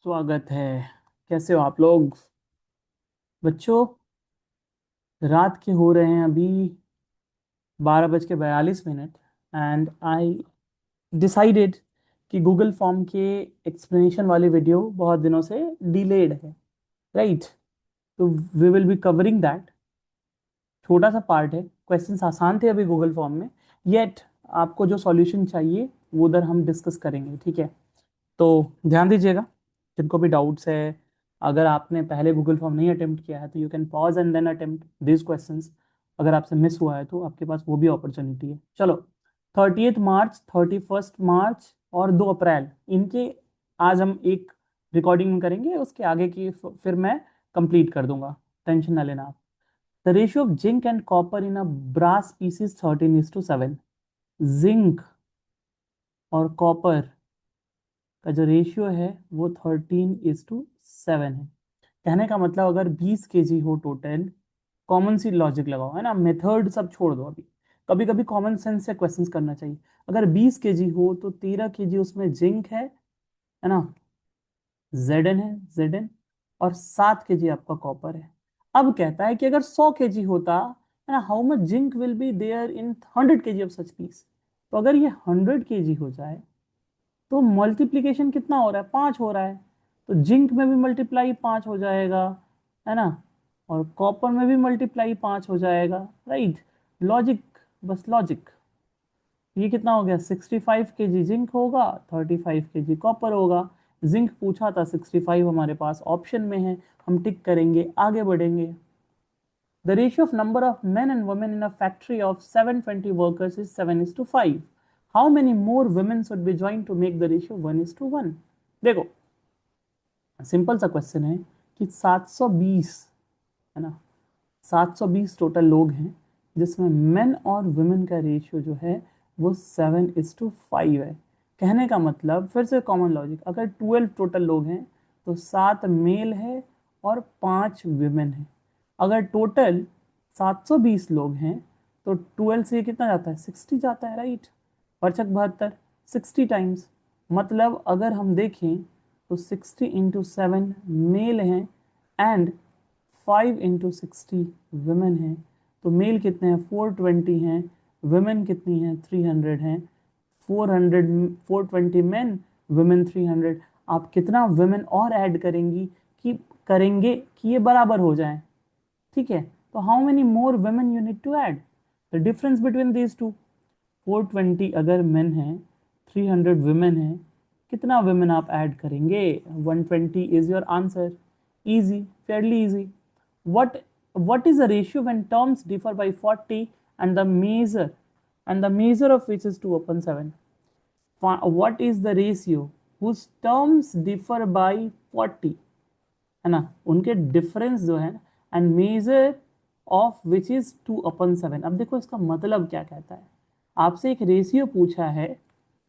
स्वागत है। कैसे हो आप लोग बच्चों? रात के हो रहे हैं अभी 12:42 एंड आई डिसाइडेड कि गूगल फॉर्म के एक्सप्लेनेशन वाली वीडियो बहुत दिनों से डिलेड है, राइट? तो we will be covering that. छोटा सा पार्ट है, क्वेश्चंस आसान थे अभी गूगल फॉर्म में, येट आपको जो सॉल्यूशन चाहिए वो उधर हम डिस्कस करेंगे, ठीक है? तो ध्यान दीजिएगा, जिनको भी डाउट्स है, अगर आपने पहले गूगल फॉर्म नहीं अटेम्प्ट किया है तो you can pause and then attempt this questions. अगर आपसे मिस हुआ है तो आपके पास वो भी अपॉर्चुनिटी है। चलो, 30 मार्च, 31 मार्च और 2 अप्रैल, इनके आज हम एक रिकॉर्डिंग में करेंगे, उसके आगे की फिर मैं कंप्लीट कर दूंगा, टेंशन ना लेना आप। The ratio of zinc and copper in a brass piece is 13:7। Zinc और कॉपर का जो रेशियो है वो 13:7 है। कहने का मतलब अगर 20 kg हो टोटल, कॉमन सी लॉजिक लगाओ, है ना, मेथड सब छोड़ दो अभी, कभी कभी कॉमन सेंस से क्वेश्चंस करना चाहिए। अगर 20 kg हो तो 13 kg उसमें जिंक है ना, Zn है, Zn, और 7 kg आपका कॉपर है। अब कहता है कि अगर 100 kg होता, है ना, how much zinc will be there in 100 kg of such piece. तो अगर ये 100 kg हो जाए तो मल्टीप्लीकेशन कितना हो रहा है? 5 हो रहा है। तो जिंक में भी मल्टीप्लाई 5 हो जाएगा, है ना, और कॉपर में भी मल्टीप्लाई 5 हो जाएगा, राइट? लॉजिक, बस लॉजिक। ये कितना हो गया? 65 kg जिंक होगा, 35 kg कॉपर होगा। जिंक पूछा था, 65 हमारे पास ऑप्शन में है, हम टिक करेंगे, आगे बढ़ेंगे। The ratio of number of men and women in a factory of 720 workers is 7:5. How many more women should be joined to make the ratio 1:1? देखो, सिंपल सा क्वेश्चन है कि 720, है ना, 720 टोटल लोग हैं, जिसमें मेन और वुमेन का रेशियो जो है वो 7:5 है। कहने का मतलब, फिर से कॉमन लॉजिक, अगर 12 टोटल लोग हैं तो 7 मेल है और 5 विमेन है। अगर टोटल 720 लोग हैं तो 12 से कितना जाता है? 60 जाता है, राइट? परचक 72, 60 टाइम्स। मतलब अगर हम देखें तो 60 × 7 मेल हैं एंड 5 × 60 वुमेन हैं। तो मेल कितने हैं? 420 हैं। वुमेन कितनी हैं? 300 हैं। 400, 420 मेन, वुमेन 300। आप कितना वुमेन और ऐड करेंगे कि ये बराबर हो जाए, ठीक है? तो how many more women you need to add? The difference between these two, 420 अगर मेन है, 300 वुमेन है, कितना वुमेन आप ऐड करेंगे? 120 is your answer. Easy, Fairlie easy. what is the ratio when terms differ by 40 and the measure of which is 2/7? What is the ratio whose terms differ by 40, है ना, उनके difference जो है, and measure of which is 2/7। अब देखो इसका मतलब क्या कहता है। आपसे एक रेशियो पूछा है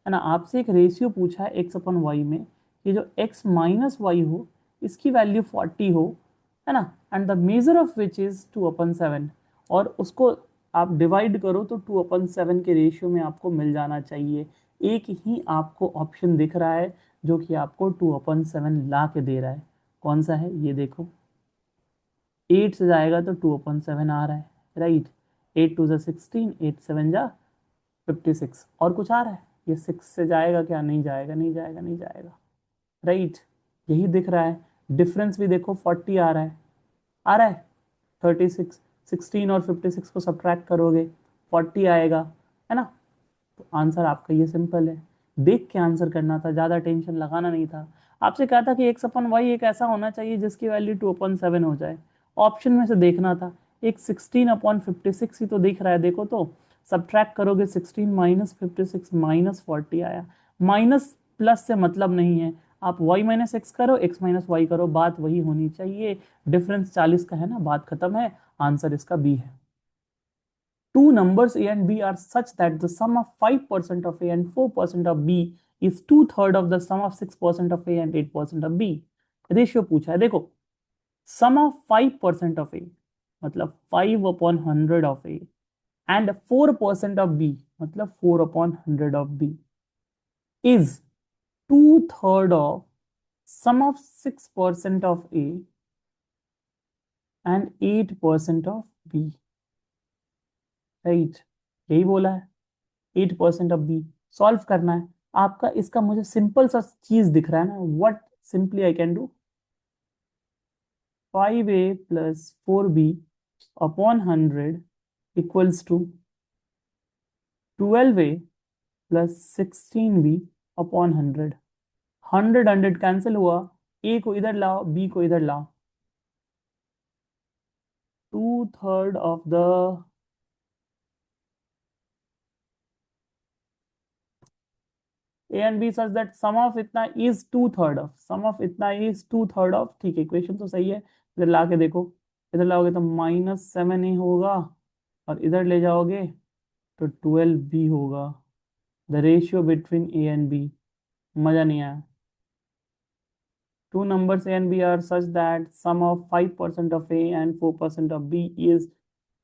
ना, आपसे एक रेशियो पूछा है x/y में, कि जो x माइनस वाई हो इसकी वैल्यू 40 हो, है ना, and the measure of which is 2/7, और उसको आप डिवाइड करो तो 2/7 के रेशियो में आपको मिल जाना चाहिए। एक ही आपको ऑप्शन दिख रहा है जो कि आपको 2/7 ला के दे रहा है। कौन सा है ये देखो, 8 से जाएगा तो 2/7 आ रहा है, राइट? 8 2 16, 8 7 56, और कुछ आ रहा है? ये 6 से जाएगा क्या? नहीं जाएगा, नहीं जाएगा, नहीं जाएगा, राइट? यही दिख रहा है। डिफरेंस भी देखो, 40 आ रहा है, आ रहा है। 36, 16 और 56 को सब्ट्रैक्ट करोगे 40 आएगा, है ना? तो आंसर आपका ये सिंपल है। देख के आंसर करना था, ज़्यादा टेंशन लगाना नहीं था। आपसे कहा था कि x/y एक ऐसा होना चाहिए जिसकी वैल्यू 2/7 हो जाए। ऑप्शन में से देखना था। एक 16/56 ही तो दिख रहा है, देखो तो। सब्ट्रैक्ट करोगे 16 माइनस 56 माइनस 40 आया। माइनस प्लस से मतलब नहीं है, आप y माइनस एक्स करो, x माइनस वाई करो, बात वही होनी चाहिए। डिफरेंस 40 का है ना, बात खत्म है। आंसर इसका बी है। Two numbers a and b are such that the sum of 5% of a and 4% of b is 2/3 of the sum of 6% of a and 8% of b। Ratio पूछा है, देखो, सम ऑफ 5% ऑफ ए मतलब 5/100 of A, and 4% of B मतलब 4/100 of B, is 2/3 of sum of 6% of A and 8% of B, right, यही बोला है, 8% of B solve करना है आपका। इसका मुझे सिंपल सा चीज दिख रहा है ना, what simply I can do, 5a plus 4b upon 100 equals to 12a plus 16b upon 100। 100 cancel हुआ, ए को इधर लाओ, बी को इधर लाओ, 2/3 of the A and B such that sum of इतना इज 2/3 ऑफ, सम ऑफ इतना is 2/3 of, ठीक है, इक्वेशन तो सही है। इधर ला के देखो, इधर लाओगे तो -7a होगा, और इधर ले जाओगे तो 12b होगा। The ratio between A and B, मजा नहीं आया। Two numbers A and B are such that sum of 5% of A and 4% of B is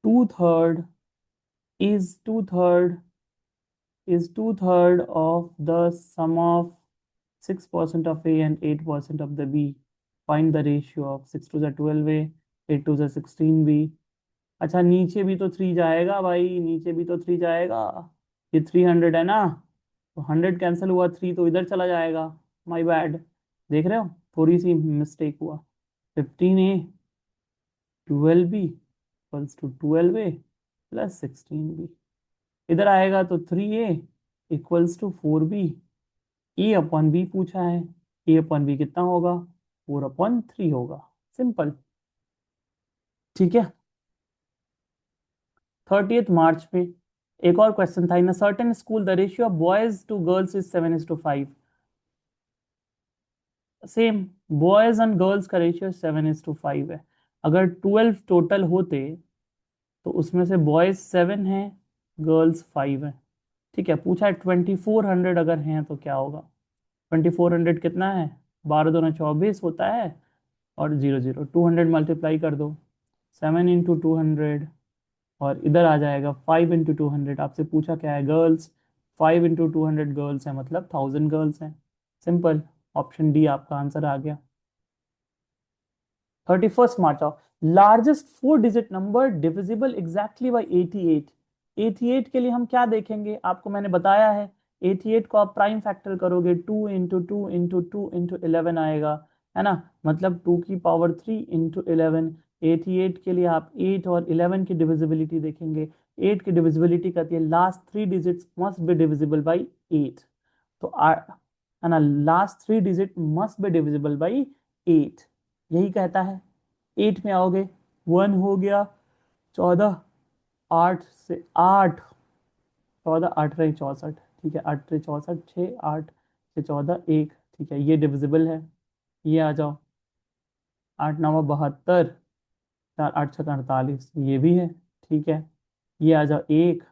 two-third is two-third is two-third of the sum of 6% of A and 8% of the B. Find the ratio of 6 to the 12A, 8 to the 16B. अच्छा, नीचे भी तो 3 जाएगा भाई, नीचे भी तो 3 जाएगा। ये 300 है ना, तो 100 कैंसिल हुआ, 3 तो इधर चला जाएगा। माय बैड, देख रहे हो, थोड़ी सी मिस्टेक हुआ। 15a 12b equals to 12a plus 16b, इधर आएगा तो 3a equals to 4b। A upon B पूछा है, ए अपॉन बी कितना होगा, 4/3 होगा, सिंपल। ठीक है। 30th मार्च पे एक और क्वेश्चन था, in a certain school the ratio of boys to girls is 7:5। Same, boys and girls का रेशियो 7:5 है। अगर 12 टोटल होते तो उसमें से बॉयज 7 हैं, गर्ल्स 5 हैं। ठीक है, पूछा है 2400 अगर हैं तो क्या होगा। 2400 कितना है, 12×2 = 24 होता है, और 0 0 200 मल्टीप्लाई कर दो, 7 × 200, और इधर आ जाएगा 5 × 200। आपसे पूछा क्या है, गर्ल्स, 5 × 200 गर्ल्स है, मतलब 1000 गर्ल्स हैं। सिंपल, ऑप्शन डी आपका आंसर आ गया। 31st March of largest 4 digit number divisible exactly by 88। 88 के लिए हम क्या देखेंगे, आपको मैंने बताया है, 88 को आप प्राइम फैक्टर करोगे, 2 × 2 × 2 × 11 आएगा, है ना, मतलब 2 की पावर 3 × 11। 88 के लिए आप 8 और 11 की डिविजिबिलिटी देखेंगे। 8 की डिविजिबिलिटी कहती है last 3 digits must be divisible by 8। तो है ना, last 3 digit must be divisible by 8, यही कहता है। 8 में आओगे, 1 हो गया, 14, 8 से 8, 14 8 रही 64, ठीक है, 8 रही 64, 6 8 से 14 1, ठीक है, ये डिविजिबल है। ये आ जाओ, 8 9 72, 4 8 6 48, ये भी है, ठीक है। ये आ जाओ 1,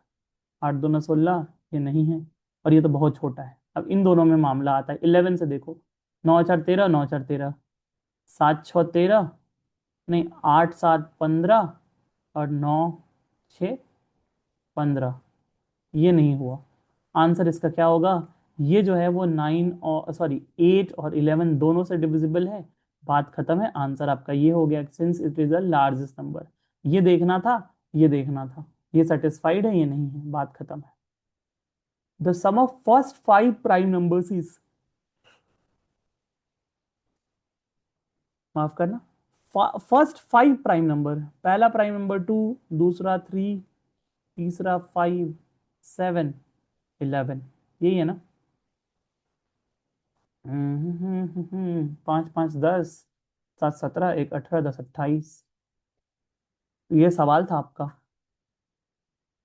8 2 16, ये नहीं है, और ये तो बहुत छोटा है। अब इन दोनों में मामला आता है, 11 से देखो, 9 4 13, 9 4 13, 7 6 13, नहीं 8 7 15, और 9 6 15, ये नहीं हुआ। आंसर इसका क्या होगा, ये जो है वो 9 और सॉरी 8 और 11 दोनों से डिविजिबल है। बात खत्म है, आंसर आपका ये हो गया, since it is the largest number. ये देखना था, ये देखना था, ये सेटिस्फाइड है, ये नहीं है, बात खत्म है। The sum of first 5 prime numbers is, माफ करना, फर्स्ट 5 प्राइम नंबर, पहला प्राइम नंबर 2, दूसरा 3, तीसरा 5, 7, 11, यही है ना। 5 5 10, 7 17, 1 18, 10 28, ये सवाल था आपका।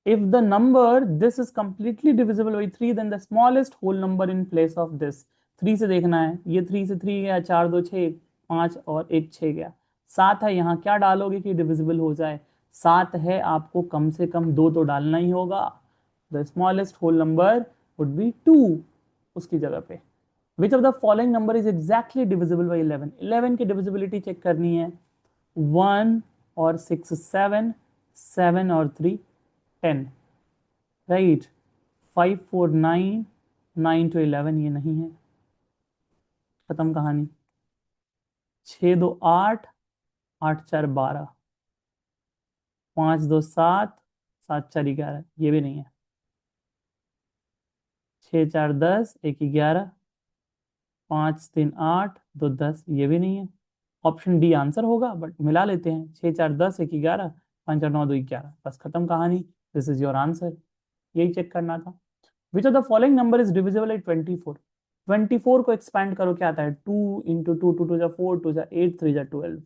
If the number this is completely divisible by 3, then the smallest whole number in place of this, 3 से देखना है, ये 3 से 3 गया, 4 2 6, 5 और 1 6 गया, 7 है, यहाँ क्या डालोगे कि डिविजिबल हो जाए, 7 है, आपको कम से कम 2 तो डालना ही होगा। The smallest whole number would be 2 उसकी जगह पे। Which of the following number is exactly divisible by 11, 11 की डिविजिबिलिटी चेक करनी है। 1 और 6 7, 7 और 3 10, राइट, 5 4 9, 9 to 11, ये नहीं है, खत्म कहानी। 6 2 8, 8 4 12, 5 2 7, 7 4 11, ये भी नहीं है। 6 4 10, 1 11, 5 3 8, 2 10, ये भी नहीं है। ऑप्शन डी आंसर होगा, बट मिला लेते हैं, 6 4 10, 1 11, 5 8 9 2 11, बस खत्म कहानी। This is your answer. यही चेक करना था। विच of the following number is divisible by 24? 24 को एक्सपैंड करो, क्या आता है? 2 इंटू टू, टू टू जा 4, टू जा 8, 3 जा 12,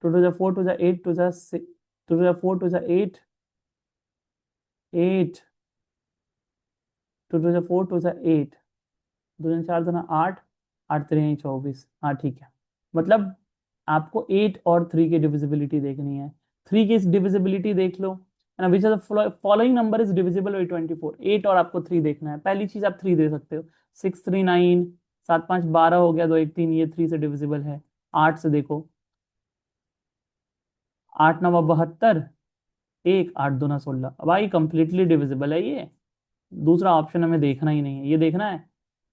टू टू जा 4, टू जा 8, टू जा 6, टू टू जा 4, टू जा 8, 8, टू टू जा 4, टू जा 8, 2 4 2 8, 8 3 24। हाँ ठीक है, मतलब आपको 8 और 3 की डिविजिबिलिटी देखनी है। 3 की डिविजिबिलिटी देख लो, है ना। विच of the following number is divisible by 24? 8 और आपको 3 देखना है। पहली चीज आप 3 दे सकते हो, 6 3 9, 7 5 12 हो गया, 2 1 3, ये 3 से डिविजिबल है। 8 से देखो, 8 9 72, 1 8 2 16, भाई कंप्लीटली डिविजिबल है ये। दूसरा ऑप्शन हमें देखना ही नहीं है, ये देखना है।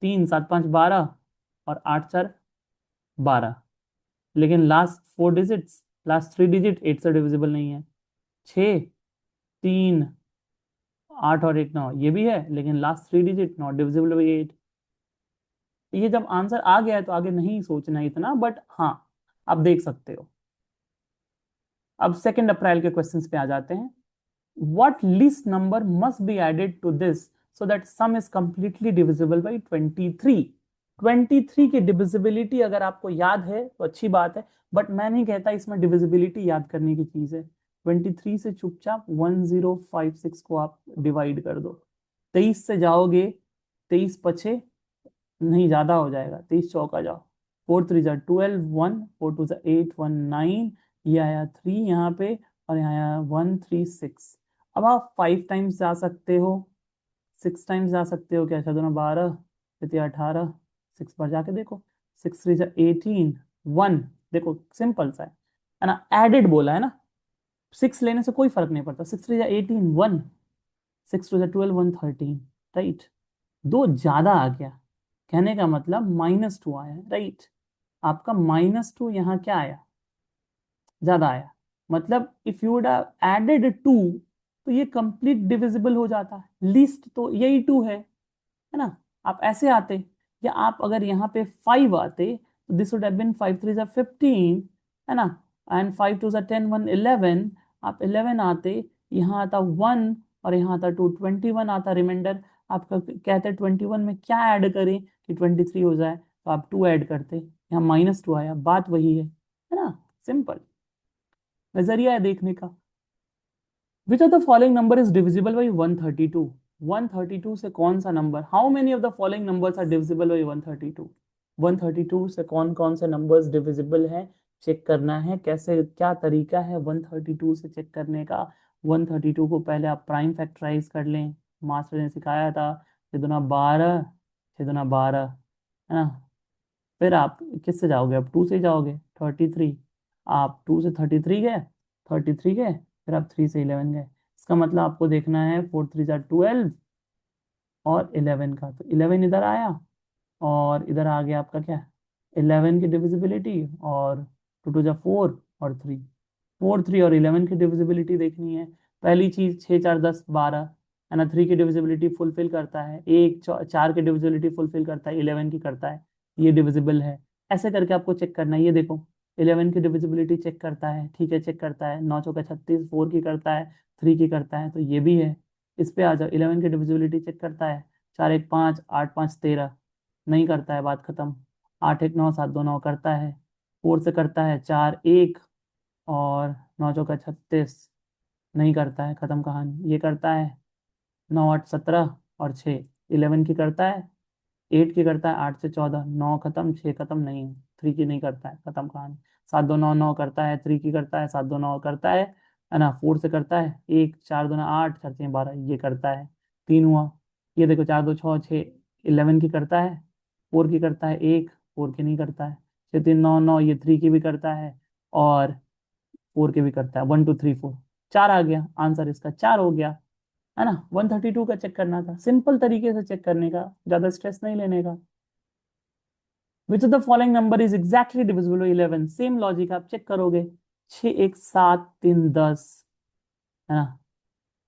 3 7 5 12 और 8 4 12, लेकिन लास्ट 4 डिजिट्स, लास्ट 3 डिजिट 8 से डिविजिबल नहीं है। 6 3 8 और 1 9, ये भी है, लेकिन last 3 digit not divisible by 8। ये जब आंसर आ गया है तो आगे नहीं सोचना इतना, बट हाँ आप देख सकते हो। अब 2 अप्रैल के क्वेश्चंस पे आ जाते हैं। What least number must be added to this so that sum is completely divisible by 23? 23 की डिविजिबिलिटी अगर आपको याद है तो अच्छी बात है, बट मैं नहीं कहता इसमें डिविजिबिलिटी याद करने की चीज है। 23 से चुपचाप 1056 को आप डिवाइड कर दो। 23 से जाओगे, 23 पछे नहीं, ज्यादा हो जाएगा, 23 चौका जाओ, 4 3 जा 12, 1 4 2 जा 8, 1 9, ये आया 3 यहाँ पे, और यहाँ आया 1 3 6। अब आप 5 टाइम्स जा सकते हो, 6 टाइम्स जा सकते हो, क्या 12 फिर 18, 6 बार जाके देखो, 6 3 जा 18, 1, देखो सिंपल सा है ना। एडेड बोला है ना, 6 लेने से कोई फर्क नहीं पड़ता। 6 3 जा 18, 1, 6 2 जा 12, 1 13, राइट। दो ज्यादा आ गया, कहने का मतलब -2 आया, राइट। आपका -2 यहाँ क्या आया? ज्यादा आया। मतलब इफ यू वुड एडेड 2 तो ये कंप्लीट डिविजिबल हो जाता है। लीस्ट तो यही 2 है ना। आप ऐसे आते, या आप अगर यहाँ पे 5 आते तो दिस वुड हैव बीन 5 3 15, है ना, एंड 5 2 10 1 11। आप 11 आते, यहाँ आता 1 और यहाँ आता 2, 21 आता रिमाइंडर। आपका कहते हैं 21 में क्या ऐड करें कि 23 हो जाए, तो आप 2 ऐड करते, यहाँ -2 आया, बात वही है ना। सिंपल नजरिया है देखने का। Which of the following number is divisible by 132? 132 से कौन सा number, how many of the following numbers are divisible by 132? 132 से कौन कौन से नंबर्स डिविजिबल हैं, चेक करना है। कैसे, क्या तरीका है 132 से चेक करने का? 132 को पहले आप प्राइम फैक्टराइज कर लें, मास्टर ने सिखाया था। 6 दूना 12, 6 दूना 12, है ना। फिर आप किससे जाओगे? अब 2 से जाओगे, 33। आप 2 से 33 गए, 33 गए, फिर आप 3 से 11 गए। इसका मतलब आपको देखना है 4 3 जा 12 और 11 का, तो 11 इधर आया, और इधर आ गया आपका क्या, 11 की डिविजिबिलिटी, और 2 2 जा 4 और 3, 4 3 और 11 की डिविजिबिलिटी देखनी है। पहली चीज 6 4 10 12, है ना। 3 की डिविजिबिलिटी फुलफिल करता है, एक 4 की डिविजिबिलिटी फुलफिल करता है, 11 की करता है, ये डिविजिबल है। ऐसे करके आपको चेक करना है। ये देखो 11 की डिविजिबिलिटी चेक करता है, ठीक है, चेक करता है। 9 चौका 36, 4 की करता है, 3 की करता है, तो ये भी है। इस पे आ जाओ, 11 की डिविजिबिलिटी चेक करता है, 4 1 5, 8 5 13, नहीं करता है, बात खत्म। 8 1 9, 7 2 9 करता है। 4 से करता है 4 1, और 9 चौका 36, नहीं करता है, खत्म कहानी। ये करता है 9 8 17 और 6, 11 की करता है, 8 की करता है, 8 से 14, 9 खत्म, 6 खत्म, नहीं 3 की नहीं करता है, खत्म कहानी। 7 2 9 9 करता है, 3 की करता है, 7 2 9 करता है ना। 4 से करता है 1, 4 2 8, 4 6 12, ये करता है, 3 हुआ। ये देखो 4 2 6 6, 11 की करता है, 4 की करता है 1, 4 की नहीं करता है, 6 3 9 9, ये 3 की भी करता है, और 4 की भी करता है। 1 2 3 4, 4 आ गया आंसर, इसका 4 हो गया, है ना। 132 का चेक करना था, सिंपल तरीके से चेक करने का, ज्यादा स्ट्रेस नहीं लेने का। Which of the following number is exactly divisible by 11? Same logic आप चेक करोगे। 6 1 7 3 10, है ना।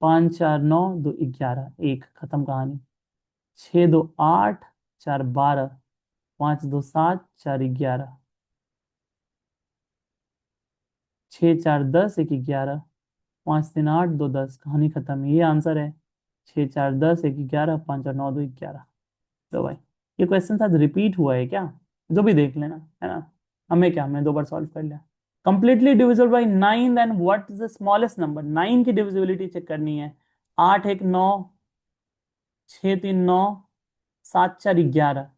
5 4 9 2 11, एक खत्म कहानी। 6 2 8, 4 12, 5 2 7, 4 11, 6 4 10, 1 11, 5 3 8 2 10, कहानी खत्म। ये आंसर है। 6 4 10, 1 11, 5 और 9 2 11। तो भाई ये क्वेश्चन शायद रिपीट हुआ है क्या, जो भी देख लेना, है ना। हमें क्या, हमने 2 बार सॉल्व कर लिया। Completely divisible by 9, then what is the smallest number? 9 की डिविजिबिलिटी चेक करनी है। 8 1 9, 6 3 9, 7 4 11,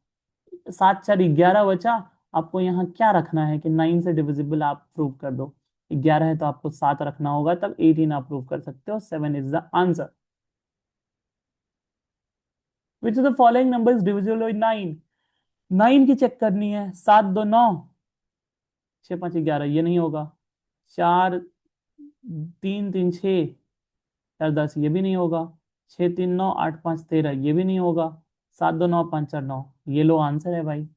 7 4 11 बचा। आपको यहाँ क्या रखना है कि 9 से डिविजिबल आप प्रूव कर दो। 11 है तो आपको 7 रखना होगा, तब 18 आप प्रूव कर सकते हो। 7 is the answer. Which is the following number is divisible by 9? 9 की चेक करनी है। 7 2 9, 6 5 11, ये नहीं होगा। 4 3 3 6, 4 10, ये भी नहीं होगा। 6 3 9, 8 5 13, ये भी नहीं होगा। 7 2 9 5 4 9, ये लो आंसर है भाई।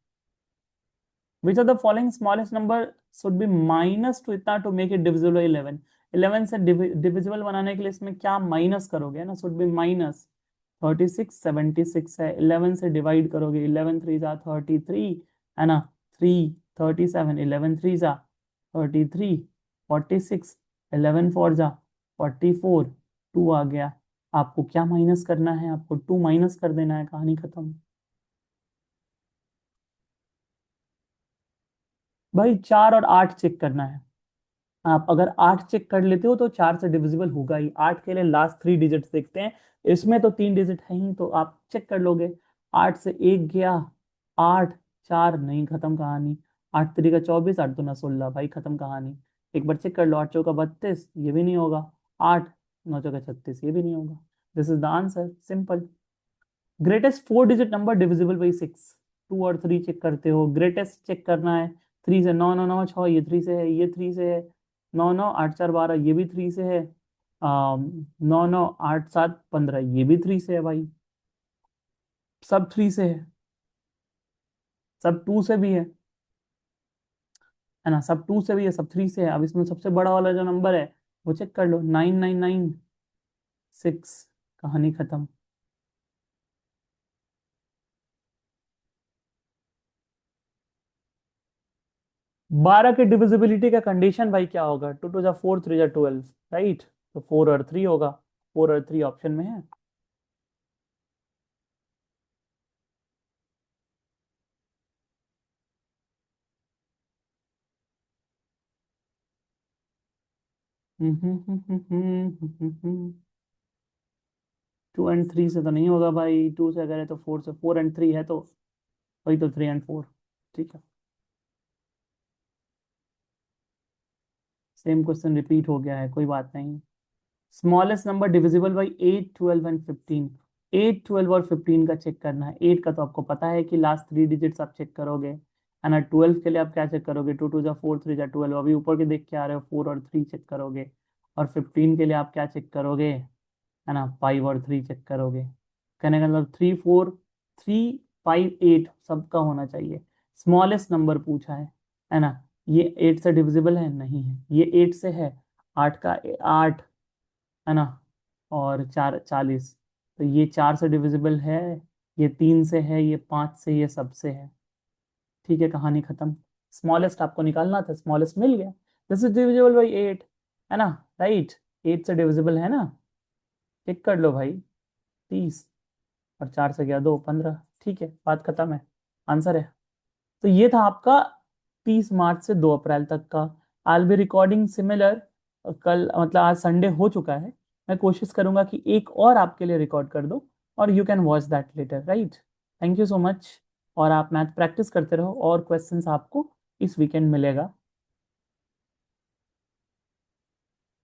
Which of the following smallest number should be minus to इतना to make it divisible by 11? 11 से डिविजिबल बनाने के लिए इसमें क्या माइनस करोगे ना, should be माइनस। 36 76 है, 11 से डिवाइड करोगे। 11 3 जा 33, है ना। 3 37, 11 3 जा 33, 46, 11 4 जा 44, 2 आ गया। आपको क्या माइनस करना है? आपको 2 माइनस कर देना है, कहानी खत्म। भाई 4 और 8 चेक करना है। आप अगर 8 चेक कर लेते हो तो 4 से डिविजिबल होगा ही। 8 के लिए लास्ट 3 डिजिट देखते हैं। इसमें तो 3 डिजिट है ही, तो आप चेक कर लोगे। 8 से 1 गया, 8 4 नहीं, खत्म कहानी। 8 3 का 24, 8 2 ना 16, भाई खत्म कहानी। एक बार चेक कर लो। 8 चौका 32, ये भी नहीं होगा। 8 9 चौका 36, ये भी नहीं होगा। This is the answer, simple. Greatest 4 digit number divisible by 6? 2 और 3 चेक करते हो, ग्रेटेस्ट चेक करना है। 3 से 9 9 9 6, ये 3 से है, ये 3 से है। 9 9 8 4 12, ये भी 3 से है। 9 9 8 7 15, ये भी 3 से है भाई। सब 3 से है। सब 2 से भी है ना। सब 2 से भी है, सब 3 से है। अब इसमें सबसे बड़ा वाला जो नंबर है वो चेक कर लो। 9996, कहानी खत्म। 12 के डिविजिबिलिटी का कंडीशन भाई क्या होगा? 2 2 जा 4, 3 जा 12, राइट। तो 4 और 3 होगा। 4 और 3 ऑप्शन में है। टू एंड थ्री से तो नहीं होगा भाई। 2 से अगर है तो 4 से, 4 एंड 3 है तो वही तो 3 एंड 4। ठीक है। सेम क्वेश्चन रिपीट हो गया है, कोई बात नहीं। Smallest number divisible by 8 12 and 15? 8 12 और 15 का चेक करना है। 8 का तो आपको पता है कि लास्ट 3 डिजिट्स आप चेक करोगे, है ना। 12 के लिए आप क्या चेक करोगे? 2 2 जा 4, 3 जा 12, अभी ऊपर के देख के आ रहे हो। 4 और 3 चेक करोगे। और 15 के लिए आप क्या चेक करोगे? है ना, 5 और 3 चेक करोगे। कहने का मतलब 3 4 3 5 8 सबका होना चाहिए। स्मॉलेस्ट नंबर पूछा है ना। ये 8 से डिविजिबल है नहीं है, ये 8 से है। 8 का 8, है ना। और 4 40, तो ये 4 से डिविजिबल है। ये 3 से है, ये 5 से, ये सबसे है। ठीक है, कहानी खत्म। स्मॉलेस्ट आपको निकालना था, स्मॉलेस्ट मिल गया। दिस इज डिविजिबल बाई 8, है ना। राइट, 8 से डिविजिबल है ना। चेक कर लो भाई। 30 और 4 से गया 2, 15। ठीक है, बात खत्म है, आंसर है। तो ये था आपका 30 मार्च से 2 अप्रैल तक का। आई बी रिकॉर्डिंग सिमिलर। कल मतलब आज संडे हो चुका है। मैं कोशिश करूंगा कि एक और आपके लिए रिकॉर्ड कर दूं, और you can watch that later, right. Thank you so much. और आप मैथ प्रैक्टिस करते रहो, और क्वेश्चंस आपको इस वीकेंड मिलेगा।